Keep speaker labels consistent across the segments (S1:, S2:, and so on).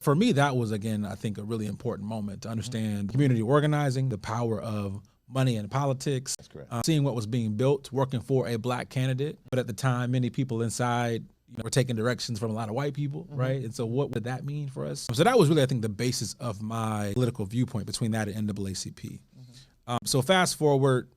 S1: For me, that was, again, I think a really important moment to understand community organizing, the power of money in politics, seeing what was being built, working for a black candidate. But at the time, many people inside were taking directions from a lot of white people, right? And so what would that mean for us? So that was really, I think, the basis of my political viewpoint between that and NAACP. So fast forward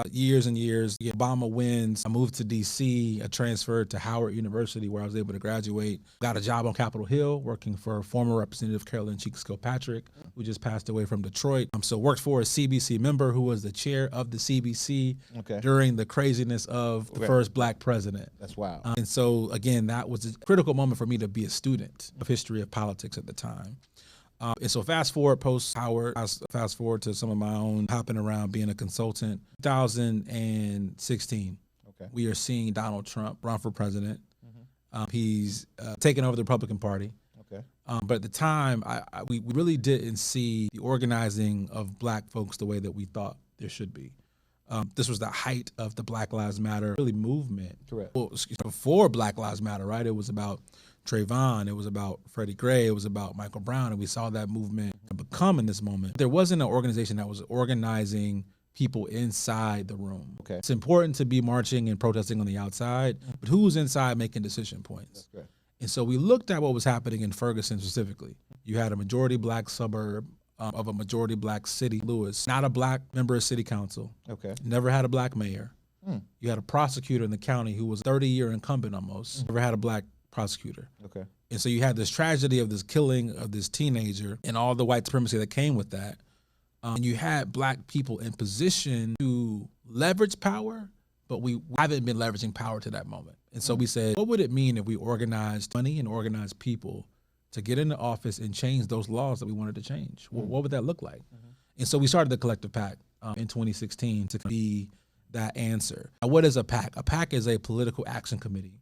S1: years and years, Obama wins, I moved to DC, I transferred to Howard University where I was able to graduate, got a job on Capitol Hill working for former Representative Carolyn Cheeks Kilpatrick, who just passed away from Detroit. So worked for a CBC member who was the chair of the CBC during the craziness of the first black president.
S2: That's wild.
S1: And so again, that was a critical moment for me to be a student of history of politics at the time. And so fast forward post-Howard, fast forward to some of my own hopping around being a consultant. 2016, we are seeing Donald Trump run for president. He's taken over the Republican Party. But at the time, we really didn't see the organizing of black folks the way that we thought there should be. This was the height of the Black Lives Matter really movement.
S2: Correct.
S1: Well, before Black Lives Matter, right? It was about Trayvon, it was about Freddie Gray, it was about Michael Brown, and we saw that movement become in this moment. There wasn't an organization that was organizing people inside the room. It's important to be marching and protesting on the outside, but who's inside making decision points? And so we looked at what was happening in Ferguson specifically. You had a majority black suburb of a majority black city, Lewis, not a black member of city council, never had a black mayor. You had a prosecutor in the county who was a 30-year incumbent almost, never had a black prosecutor. And so you had this tragedy of this killing of this teenager and all the white supremacy that came with that. And you had black people in position to leverage power, but we haven't been leveraging power to that moment. And so we said, what would it mean if we organized money and organized people to get into office and change those laws that we wanted to change? What would that look like? And so we started the Collective PAC in 2016 to be that answer. Now, what is a PAC? A PAC is a political action committee.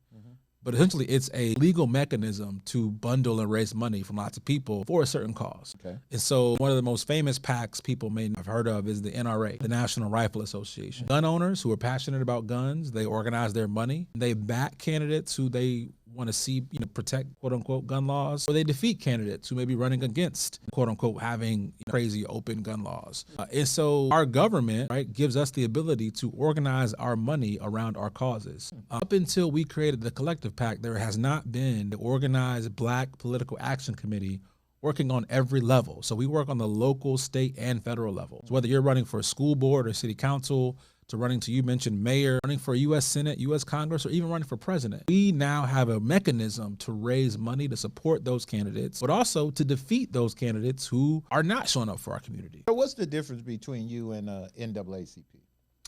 S1: But essentially, it's a legal mechanism to bundle and raise money from lots of people for a certain cause. And so one of the most famous PACs people may have heard of is the NRA, the National Rifle Association. Gun owners who are passionate about guns, they organize their money. They back candidates who they want to see, protect, quote unquote, gun laws, or they defeat candidates who may be running against, quote unquote, having crazy open gun laws. And so our government, right, gives us the ability to organize our money around our causes. Up until we created the Collective PAC, there has not been the organized black political action committee working on every level. So we work on the local, state, and federal level. So whether you're running for a school board or city council, to running to, you mentioned mayor, running for U.S. Senate, U.S. Congress, or even running for president. We now have a mechanism to raise money to support those candidates, but also to defeat those candidates who are not showing up for our community.
S2: So what's the difference between you and NAACP?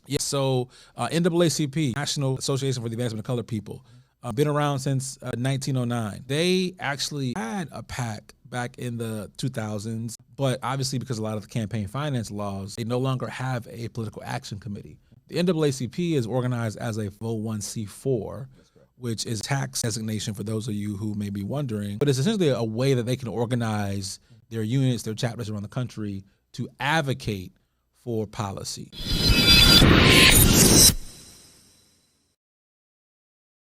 S1: Yeah, so NAACP, National Association for the Advancement of Colored People, been around since 1909. They actually had a PAC back in the 2000s, but obviously because a lot of the campaign finance laws, they no longer have a political action committee. The NAACP is organized as a 501c4, which is tax designation for those of you who may be wondering, but it's essentially a way that they can organize their units, their chapters around the country to advocate for policy.